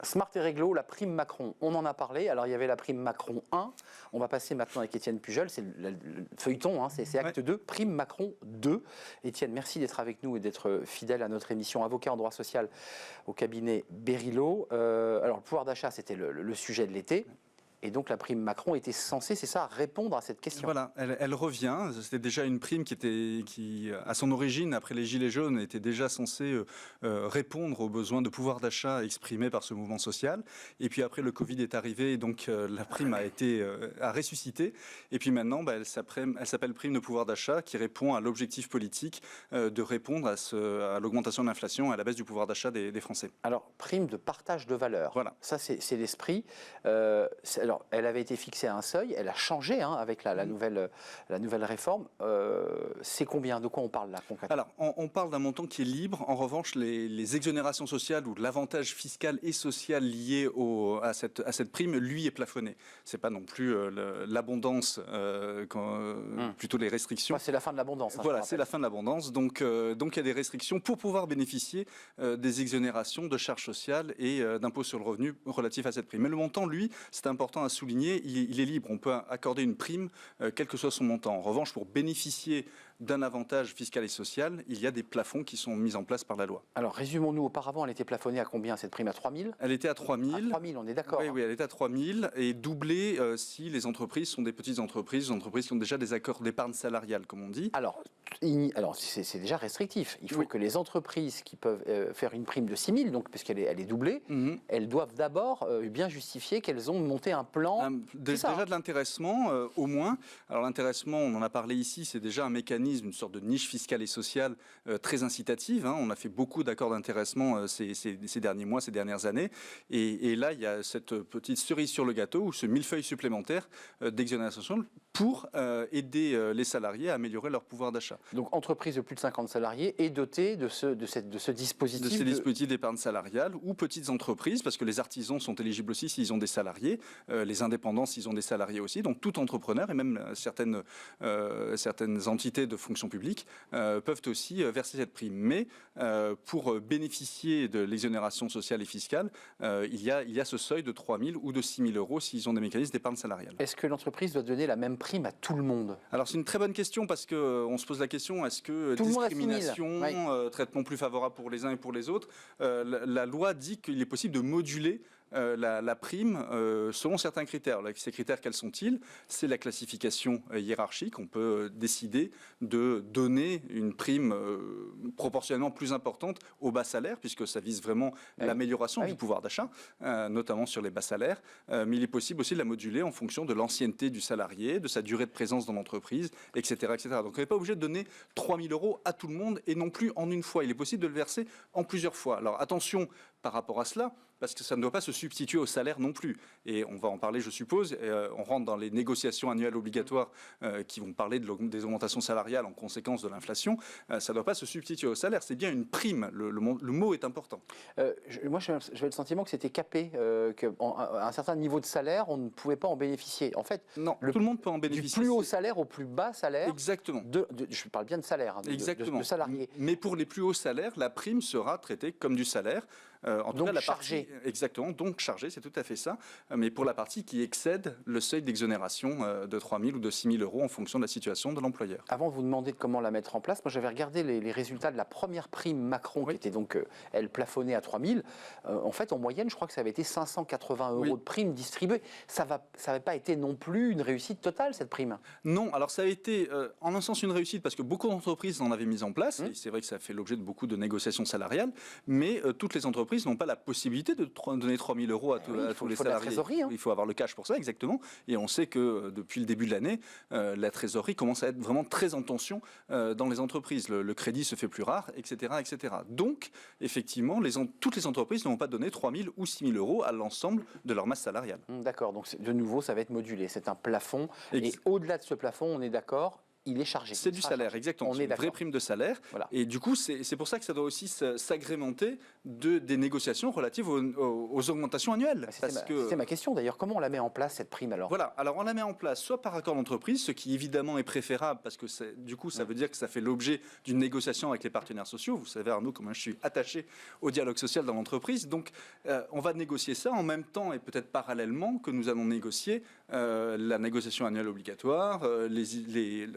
Smart et réglo, la prime Macron, on en a parlé. Alors il y avait la prime Macron 1, on va passer maintenant avec Étienne Pujol, c'est le feuilleton, hein, c'est acte 2, prime Macron 2. Étienne, merci d'être avec nous et d'être fidèle à notre émission, avocat en droit social au cabinet Berilo. Alors le pouvoir d'achat, c'était le sujet de l'été. Et donc la prime Macron était censée, c'est ça, répondre à cette question. Voilà, elle revient. C'était déjà une prime qui, à son origine, après les Gilets jaunes, était déjà censée répondre aux besoins de pouvoir d'achat exprimés par ce mouvement social. Et puis après, le Covid est arrivé, et donc la prime a ressuscité. Et puis maintenant, elle s'appelle prime de pouvoir d'achat, qui répond à l'objectif politique de répondre à l'augmentation de l'inflation et à la baisse du pouvoir d'achat des Français. Alors, prime de partage de valeur. Voilà. Ça, c'est l'esprit. Alors, elle avait été fixée à un seuil, elle a changé avec la nouvelle réforme. C'est combien? De quoi on parle là concrètement? Alors, on parle d'un montant qui est libre. En revanche, les exonérations sociales ou l'avantage fiscal et social lié à cette prime, lui, est plafonné. C'est pas non plus l'abondance, plutôt les restrictions. Enfin, c'est la fin de l'abondance. Voilà, c'est la fin de l'abondance. Donc, il y a des restrictions pour pouvoir bénéficier des exonérations de charges sociales et d'impôts sur le revenu relatifs à cette prime. Mais le montant, lui, c'est important à souligner, il est libre. On peut accorder une prime, quel que soit son montant. En revanche, pour bénéficier d'un avantage fiscal et social, il y a des plafonds qui sont mis en place par la loi. Alors, résumons-nous. Auparavant, elle était plafonnée à combien, cette prime? À 3 000? Elle était à 3 000. À 3 000, on est d'accord. Oui, elle était à 3 000 et doublée si les entreprises sont des petites entreprises qui ont déjà des accords d'épargne salariale, comme on dit. Alors c'est déjà restrictif. Il faut que les entreprises qui peuvent faire une prime de 6 000, donc, parce qu'elle est doublée, elles doivent d'abord bien justifier qu'elles ont monté un plan. Déjà de l'intéressement, au moins. Alors l'intéressement, on en a parlé ici, c'est déjà un mécanisme, une sorte de niche fiscale et sociale très incitative. On a fait beaucoup d'accords d'intéressement ces derniers mois, ces dernières années. Et là, il y a cette petite cerise sur le gâteau, ou ce millefeuille supplémentaire d'exonération pour aider les salariés à améliorer leur pouvoir d'achat. Donc, entreprise de plus de 50 salariés est dotée de ce dispositif. De ces dispositifs d'épargne salariale, ou petites entreprises, parce que les artisans sont éligibles aussi s'ils ont des salariés, les indépendants s'ils ont des salariés aussi, donc tout entrepreneur et même certaines entités de fonction publique peuvent aussi verser cette prime. Mais pour bénéficier de l'exonération sociale et fiscale, il y a ce seuil de 3 000 ou de 6 000 euros s'ils ont des mécanismes d'épargne salariale. Est-ce que l'entreprise doit donner la même prime à tout le monde? Alors c'est une très bonne question, parce qu'on se pose la question, est-ce que tout discrimination, traitement plus favorable pour les uns et pour les autres, la loi dit qu'il est possible de moduler la prime selon certains critères. Ces critères, quels sont-ils? C'est la classification hiérarchique. On peut décider de donner une prime proportionnellement plus importante aux bas salaires, puisque ça vise vraiment l'amélioration du pouvoir d'achat, notamment sur les bas salaires. Mais il est possible aussi de la moduler en fonction de l'ancienneté du salarié, de sa durée de présence dans l'entreprise, etc., etc. Donc on n'est pas obligé de donner 3 000 euros à tout le monde, et non plus en une fois. Il est possible de le verser en plusieurs fois. Alors attention par rapport à cela, parce que ça ne doit pas se substituer au salaire non plus. Et on va en parler, je suppose. On rentre dans les négociations annuelles obligatoires qui vont parler des augmentations salariales en conséquence de l'inflation. Ça ne doit pas se substituer au salaire. C'est bien une prime. Le mot est important. Moi, j'avais le sentiment que c'était capé, qu'à un certain niveau de salaire, on ne pouvait pas en bénéficier. En fait, non, tout le monde peut en bénéficier. Du plus haut salaire au plus bas salaire. Exactement. Je parle bien de salaire, exactement. De salariés. Mais pour les plus hauts salaires, la prime sera traitée comme du salaire. En tout donc cas, la chargée. Exactement, donc chargée, c'est tout à fait ça. Mais pour la partie qui excède le seuil d'exonération de 3 000 ou de 6 000 euros en fonction de la situation de l'employeur. Avant de vous demander de comment la mettre en place, moi j'avais regardé les résultats de la première prime Macron, qui était donc, elle plafonnée à 3 000. En fait, en moyenne, je crois que ça avait été 580 euros de prime distribuée. Ça n'avait pas été non plus une réussite totale, cette prime? Non, alors ça a été en un sens une réussite, parce que beaucoup d'entreprises en avaient mis en place, et c'est vrai que ça a fait l'objet de beaucoup de négociations salariales, mais toutes les entreprises n'ont pas la possibilité de donner 3 000 euros à tous les salariés. La trésorerie, Il faut avoir le cash pour ça, exactement. Et on sait que depuis le début de l'année, la trésorerie commence à être vraiment très en tension dans les entreprises. Le crédit se fait plus rare, etc., etc. Donc, effectivement, toutes les entreprises ne vont pas donner 3 000 ou 6 000 euros à l'ensemble de leur masse salariale. D'accord, donc de nouveau, ça va être modulé. C'est un plafond. Et au-delà de ce plafond, on est d'accord, il est chargé. C'est du salaire, exactement. C'est une vraie prime de salaire. Voilà. Et du coup, c'est pour ça que ça doit aussi s'agrémenter des négociations relatives aux augmentations annuelles. C'est ma question d'ailleurs. Comment on la met en place, cette prime alors? Voilà. Alors, on la met en place soit par accord d'entreprise, ce qui évidemment est préférable parce que du coup, ça veut dire que ça fait l'objet d'une négociation avec les partenaires sociaux. Vous savez, Arnaud, comment je suis attaché au dialogue social dans l'entreprise. Donc, on va négocier ça en même temps et peut-être parallèlement que nous allons négocier la négociation annuelle obligatoire,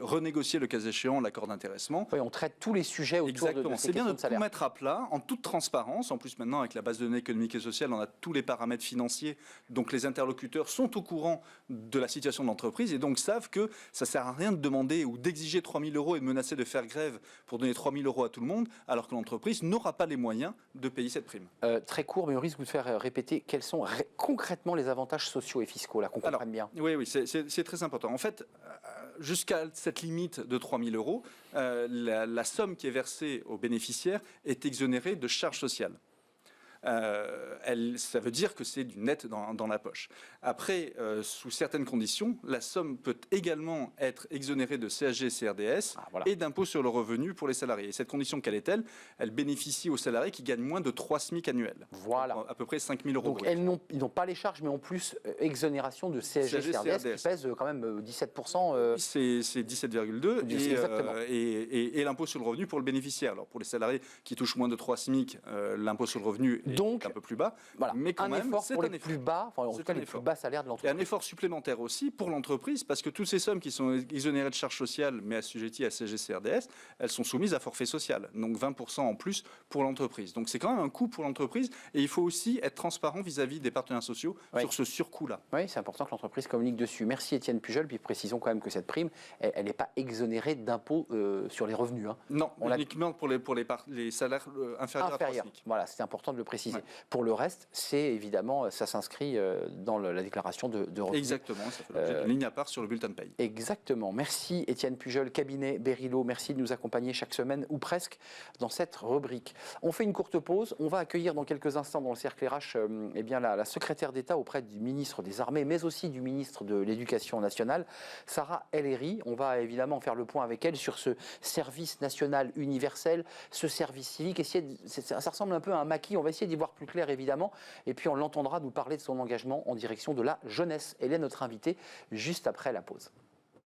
renégocier le cas échéant l'accord d'intéressement. Oui, on traite tous les sujets autour de ces questions de salaire. C'est bien de tout mettre à plat, en toute transparence. En plus, maintenant, avec la base de données économique et sociale, on a tous les paramètres financiers. Donc, les interlocuteurs sont au courant de la situation de l'entreprise et donc savent que ça ne sert à rien de demander ou d'exiger 3 000 € et de menacer de faire grève pour donner 3 000 € à tout le monde, alors que l'entreprise n'aura pas les moyens de payer cette prime. Très court, mais on risque de vous faire répéter quels sont concrètement les avantages sociaux et fiscaux, là, qu'on comprenne bien. Oui, c'est très important. En fait, jusqu'à cette limite de 3 000 €, la somme qui est versée aux bénéficiaires est exonérée de charges sociales. Ça veut dire que c'est du net dans la poche. Après, sous certaines conditions, la somme peut également être exonérée de CSG et CRDS et d'impôt sur le revenu pour les salariés. Et cette condition, quelle est-elle? Elle bénéficie aux salariés qui gagnent moins de 3 SMIC annuels. Voilà. Donc, à peu près 5 000 €. Donc, ils n'ont pas les charges, mais en plus, exonération de CSG et CRDS qui pèse quand même 17%. C'est 17,2% et l'impôt sur le revenu pour le bénéficiaire. Alors, pour les salariés qui touchent moins de 3 SMIC, l'impôt sur le revenu est un peu plus bas. Voilà, mais quand même, effort pour les plus bas, en tout cas les plus bas salaires de l'entreprise. Et un effort supplémentaire aussi pour l'entreprise, parce que toutes ces sommes qui sont exonérées de charges sociales, mais assujetties à CSG-CRDS, elles sont soumises à forfait social, donc 20% en plus pour l'entreprise. Donc c'est quand même un coût pour l'entreprise, et il faut aussi être transparent vis-à-vis des partenaires sociaux sur ce surcoût-là. Oui, c'est important que l'entreprise communique dessus. Merci Étienne Pujol, puis précisons quand même que cette prime, elle n'est pas exonérée d'impôt sur les revenus. Hein. Non, uniquement pour les salaires inférieurs à 3 SMIC. Voilà, c'est important de le préciser. Ouais. Pour le reste, c'est évidemment, ça s'inscrit dans la déclaration de revenus. Exactement, ça fait l'objet d'une ligne à part sur le bulletin de paye. Exactement. Merci Étienne Pujol, cabinet Berilo. Merci de nous accompagner chaque semaine ou presque dans cette rubrique. On fait une courte pause. On va accueillir dans quelques instants dans le cercle RH eh bien, la secrétaire d'État auprès du ministre des Armées, mais aussi du ministre de l'Éducation nationale, Sarah El Haïry. On va évidemment faire le point avec elle sur ce service national universel, ce service civique. Ça ressemble un peu à un maquis. On va essayer d'y voir plus clair, évidemment. Et puis, on l'entendra nous parler de son engagement en direction de la jeunesse. Elle est notre invitée juste après la pause.